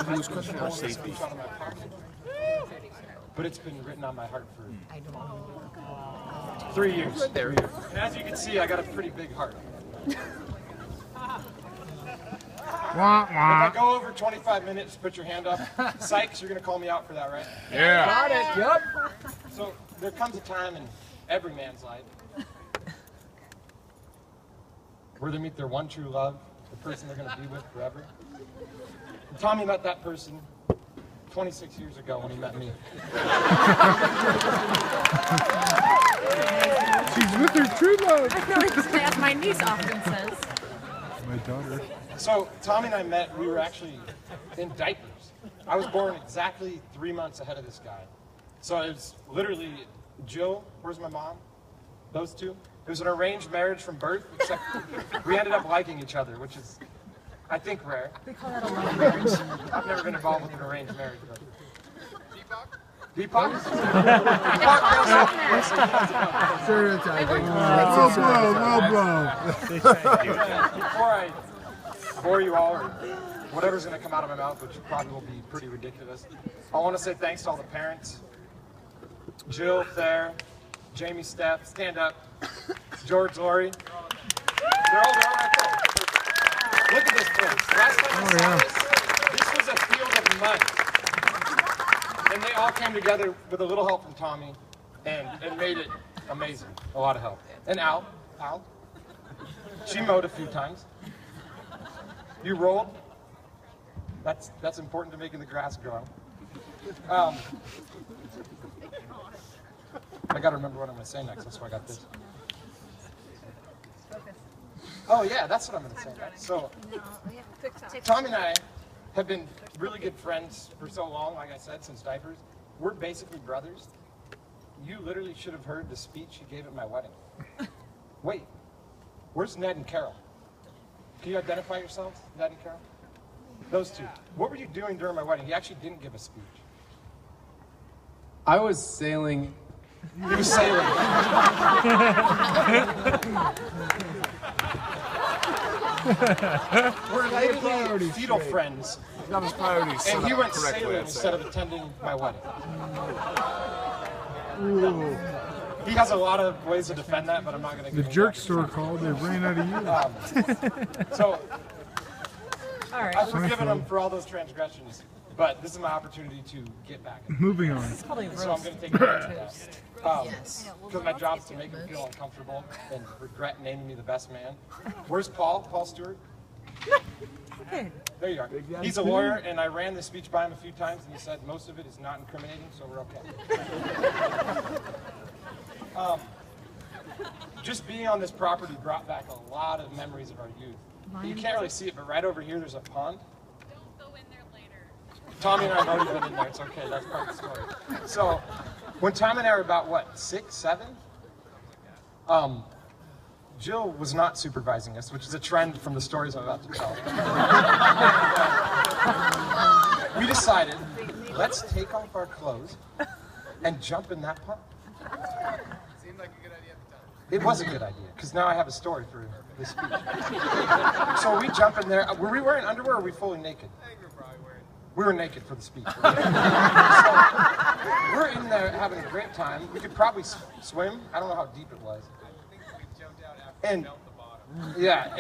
Who's question or safety? But it's been written on my heart for 3 years. And as you can see, I got a pretty big heart. If I go over 25 minutes, put your hand up. Sykes, you're going to call me out for that, right? Yeah. Got it. Yep. So there comes a time in every man's life where they meet their one true love, the person they're going to be with forever. And Tommy met that person 26 years ago when he met me. She's with her true love. I feel like as my niece often says. My daughter. So Tommy and I met, we were actually in diapers. I was born exactly 3 months ahead of this guy. So it was literally Jill, where's my mom? Those two. It was an arranged marriage from birth, except we ended up liking each other, which is, I think, rare. We call that a love marriage. I've never been involved with an arranged marriage. But... Deepak? Stereotyping. Well blown, well blown. Before I bore you all, or whatever's going to come out of my mouth, which probably will be pretty ridiculous, I want to say thanks to all the parents. Jill, Thayer, Jamie, Steph, stand up. George, Lori. They're all right there. Look at this place. Last time I saw this was a field of mud. And they all came together with a little help from Tommy and made it amazing. A lot of help. And Al, she mowed a few times. You rolled. That's important to making the grass grow. I gotta remember what I'm gonna say next, that's why I got this. Oh yeah, that's what I'm gonna say next. So, Tommy and I have been really good friends for so long, like I said, since diapers. We're basically brothers. You literally should have heard the speech he gave at my wedding. Wait, where's Ned and Carol? Can you identify yourselves, Ned and Carol? Those two. What were you doing during my wedding? He actually didn't give a speech. I was sailing. He was sailing. We're literally fetal friends. Not his priorities. And he went sailing instead of attending my wedding. Ooh. He has a lot of ways to defend that, but I'm not going to The give him jerk that. store called, they ran out of you. So, All right. I've forgiven him for all those transgressions, but this is my opportunity to get back. Moving on. It's probably So I'm roast. going to take advantage of that. Because my job is to make him feel uncomfortable and regret naming me the best man. Where's Paul? Paul Stewart? Okay. There you are. He's a lawyer, and I ran this speech by him a few times, and he said most of it is not incriminating, so we're okay. Just being on this property brought back a lot of memories of our youth. You can't really see it, but right over here there's a pond. Don't go in there later. Tommy and I have already been in there. It's okay. That's part of the story. So, when Tommy and I were about, what, 6, 7? Jill was not supervising us, which is a trend from the stories I'm about to tell. We decided, let's take off our clothes and jump in that pond. Seemed like a good idea at the time. It was a good idea, because now I have a story for this speech. So we jump in there. Were we wearing underwear or were we fully naked? I think we're probably wearing. We were naked for the speech. So we're in there having a great time. We could probably swim. I don't know how deep it was. I think we jumped out after we felt the bottom. Yeah,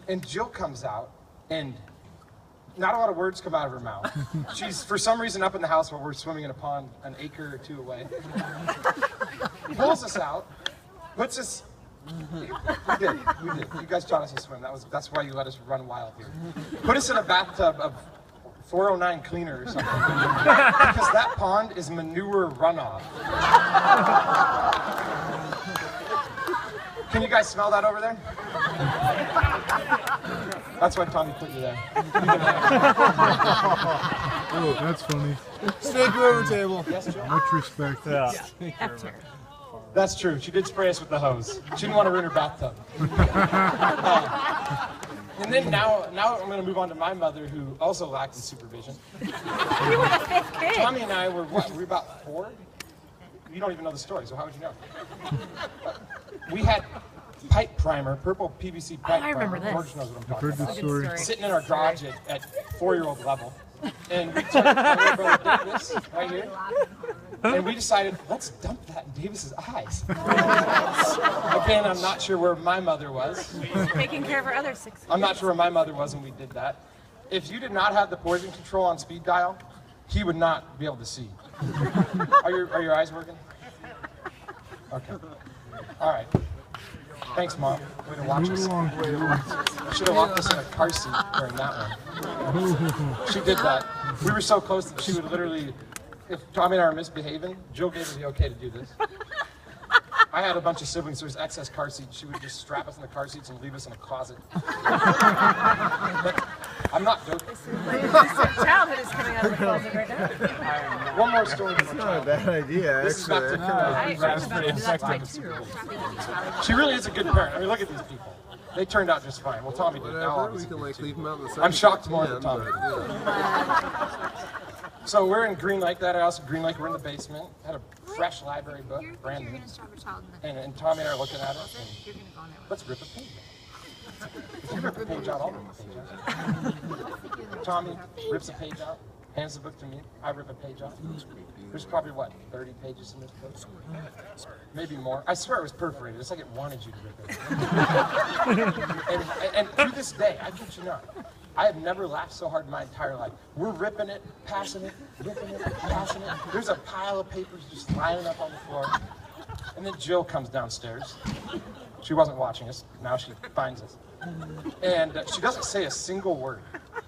and Jill comes out, and not a lot of words come out of her mouth. She's, for some reason, up in the house while we're swimming in a pond an acre or two away. Pulls us out, puts us... We did. You guys taught us to swim. That's why you let us run wild here. Put us in a bathtub of 409 cleaner or something. Because that pond is manure runoff. Can you guys smell that over there? That's why Tommy put you there. Oh, that's funny. Straight to over table. Yes, Jill? Much respect. F tier. That's true. She did spray us with the hose. She didn't want to ruin her bathtub. And then now I'm going to move on to my mother, who also lacked in supervision. You were the 5th kid. Tommy and I were what? We were about 4. You don't even know the story, so how would you know? We had pipe primer, purple PVC pipe I remember primer. this. George knows what I'm I've talking heard about. this Good story. story. Sitting in our garage at 4-year-old level. And we took my little brother Davis right here. And we decided, let's dump that in Davis's eyes. Again, I'm not sure where my mother was. Taking care of our other 6 kids. I'm not sure where my mother was when we did that. If you did not have the poison control on speed dial, he would not be able to see. Are your eyes working? Okay. All right. Thanks, Mom. Way to watch Move us. along. I should have locked us in a car seat during that one. She did that. We were so close that she would literally, if Tommy and I were misbehaving, Jill gave her the okay to do this. I had a bunch of siblings, so there's excess car seats. She would just strap us in the car seats and leave us in a closet. But I'm not joking. Childhood is coming out of the closet right now. One more story. From Not a bad idea, This is back to I Grass about Fed to do that to my Second Super 2-year-old. Bowl. She really is a good parent. I mean, look at these people. They turned out just fine. Well, Tommy did. Now, Whatever, we obviously, can like did leave too. them out in the sun. I'm shocked more than Tommy. Yeah. So we're in Green Lake, that house. Green Lake, we're in the basement. Had a fresh library book, brand new. And Tommy and I are looking at it. And let's rip a page out. If you rip a page out, I'll rip a page out. Tommy rips a page out, hands the book to me. I rip a page out. There's probably, what, 30 pages in this book? Maybe more. I swear it was perforated. It's like it wanted you to rip it. and to this day, I kid you not, I have never laughed so hard in my entire life. We're ripping it, passing it, ripping it, passing it. There's a pile of papers just lining up on the floor. And then Jill comes downstairs. She wasn't watching us. Now she finds us. And she doesn't say a single word.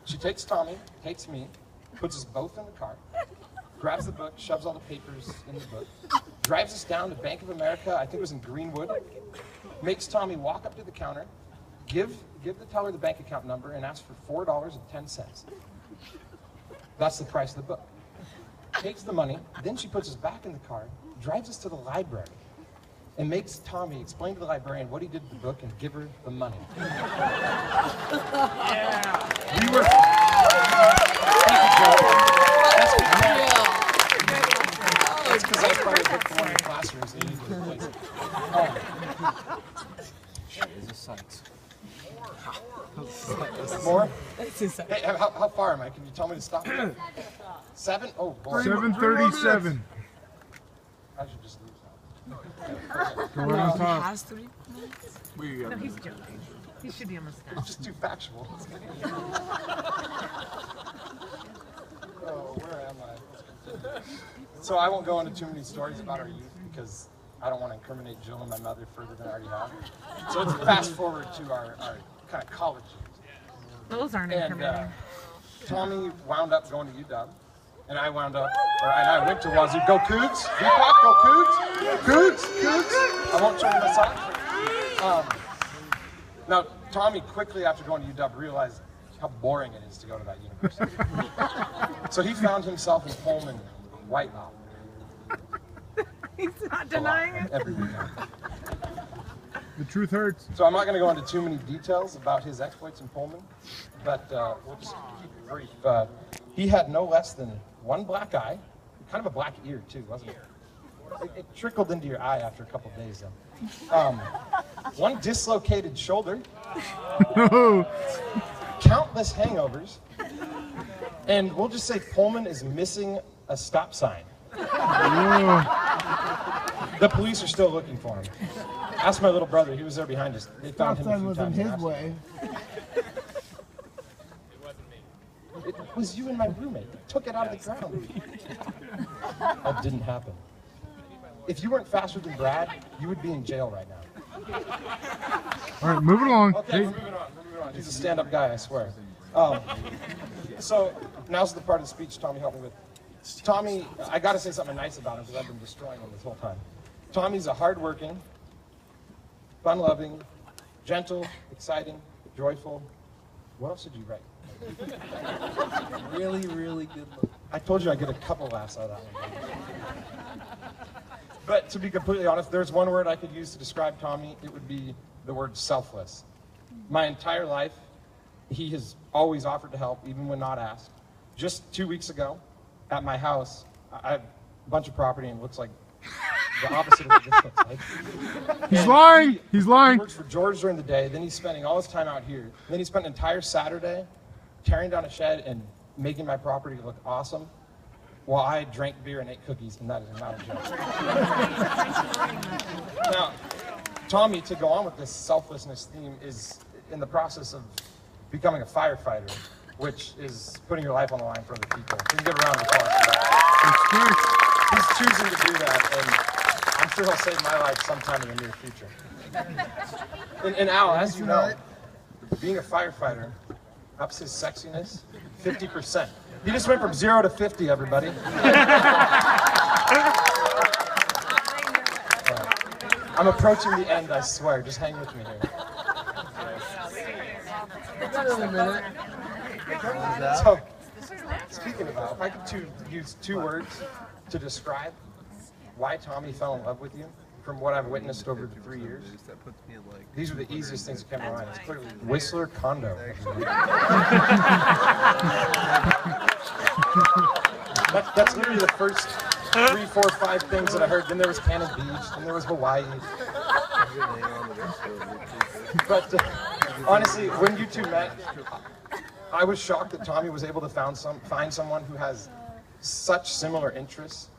She takes Tommy, takes me, puts us both in the car, grabs the book, shoves all the papers in the book, drives us down to Bank of America, I think it was in Greenwood, makes Tommy walk up to the counter, give the teller the bank account number, and ask for $4.10. That's the price of the book. Takes the money, then she puts us back in the car, drives us to the library, and makes Tommy explain to the librarian what he did with the book and give her the money. We were... Thank you, Joe. That's because I probably took one of the classrooms and needed to replace it. More? Hey, how far am I? Can you tell me to stop? 7? Oh, boy. 7:37. I should just lose Go right on top. Has 3 minutes? No, he's joking. He should be almost that. done. It's just too factual. Oh, where am I? So I won't go into too many stories about our youth because I don't want to incriminate Jill and my mother further than I already have. So let's fast forward to our kind of college years. Those aren't And incriminating. Tommy wound up going to UW, and I wound up, and I went to Wazoo. Go Cougs! Peacock, go Cougs! Cougs! I won't show you my socks. Now, Tommy quickly after going to UW realized how boring it is to go to that university. So he found himself in Pullman, Whitelaw. He's not denying it. Every weekend. The truth hurts. So I'm not going to go into too many details about his exploits in Pullman, but we'll just keep it brief. He had no less than one black eye, kind of a black ear too, wasn't it? It trickled into your eye after a couple of days though. One dislocated shoulder, countless hangovers, and we'll just say Pullman is missing a stop sign. The police are still looking for him. Ask my little brother, he was there behind us. They found him a few times. his way. It was you and my roommate. You took it out of the ground. That didn't happen. If you weren't faster than Brad, you would be in jail right now. All right, moving along. Okay, Hey, we're moving on. He's a stand-up guy, I swear. So now's the part of the speech Tommy helped me with. Tommy, I got to say something nice about him because I've been destroying him this whole time. Tommy's a hardworking, fun-loving, gentle, exciting, joyful. What else did you write? Really, really good look. I told you I'd get a couple laughs out of that one. But to be completely honest, there's one word I could use to describe Tommy. It would be the word selfless. My entire life, he has always offered to help, even when not asked. Just 2 weeks ago, at my house, I have a bunch of property and it looks like the opposite of what this looks like. He's lying. He's He lying. works for George during the day, then he's spending all his time out here. Then he spent an entire Saturday tearing down a shed and making my property look awesome while I drank beer and ate cookies, and that is not a joke. Now, Tommy, to go on with this selflessness theme, is in the process of becoming a firefighter, which is putting your life on the line for other people. You can give a round of applause for that. He's choosing to do that, and I'm sure he'll save my life sometime in the near future. And Al, as you know, being a firefighter ups his sexiness 50%. He just went from 0 to 50, everybody. I'm approaching the end, I swear. Just hang with me here. So, speaking about, if I could use 2 words to describe why Tommy fell in love with you, from what I've witnessed over the 3 years, these are the easiest things that came to mind. It's clearly Whistler Condo. That's literally the first 3, 4, 5 things that I heard. Then there was Cannon Beach, then there was Hawaii. But honestly, when you two met, I was shocked that Tommy was able to find someone who has such similar interests.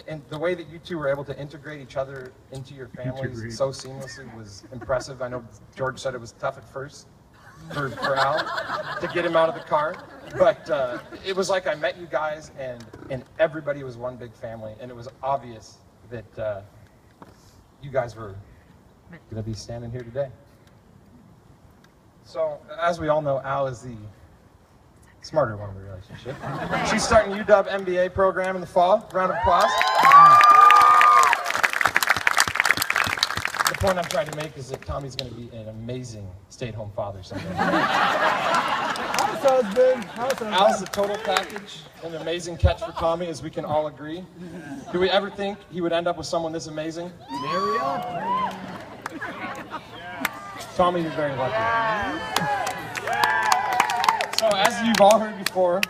And the way that you two were able to integrate each other into your families so seamlessly was impressive. I know George said it was tough at first for Al to get him out of the car. But it was like I met you guys and everybody was one big family. And it was obvious that you guys were going to be standing here today. So, as we all know, Al is the smarter one in the relationship. She's starting UW MBA program in the fall. Round of applause. The point I'm trying to make is that Tommy's going to be an amazing stay-at-home father someday. Al's the total package, an amazing catch for Tommy, as we can all agree. Do we ever think he would end up with someone this amazing? Tommy, you're very lucky. So, as you've all heard before,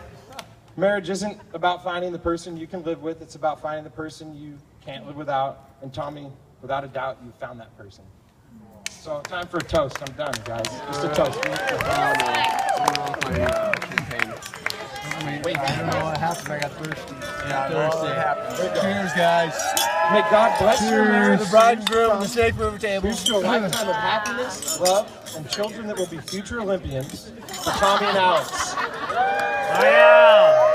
marriage isn't about finding the person you can live with, it's about finding the person you can't live without. And Tommy, without a doubt, you found that person. So, time for a toast. I'm done, guys. Just a toast. Wait, I don't know what happened. I got thirsty. Yeah, thirsty. Cheers, guys. May God bless your marriage. The bride and groom at the safe room table. Here's to a lifetime of happiness, love, and children that will be future Olympians for Tommy and Alex. Oh, yeah.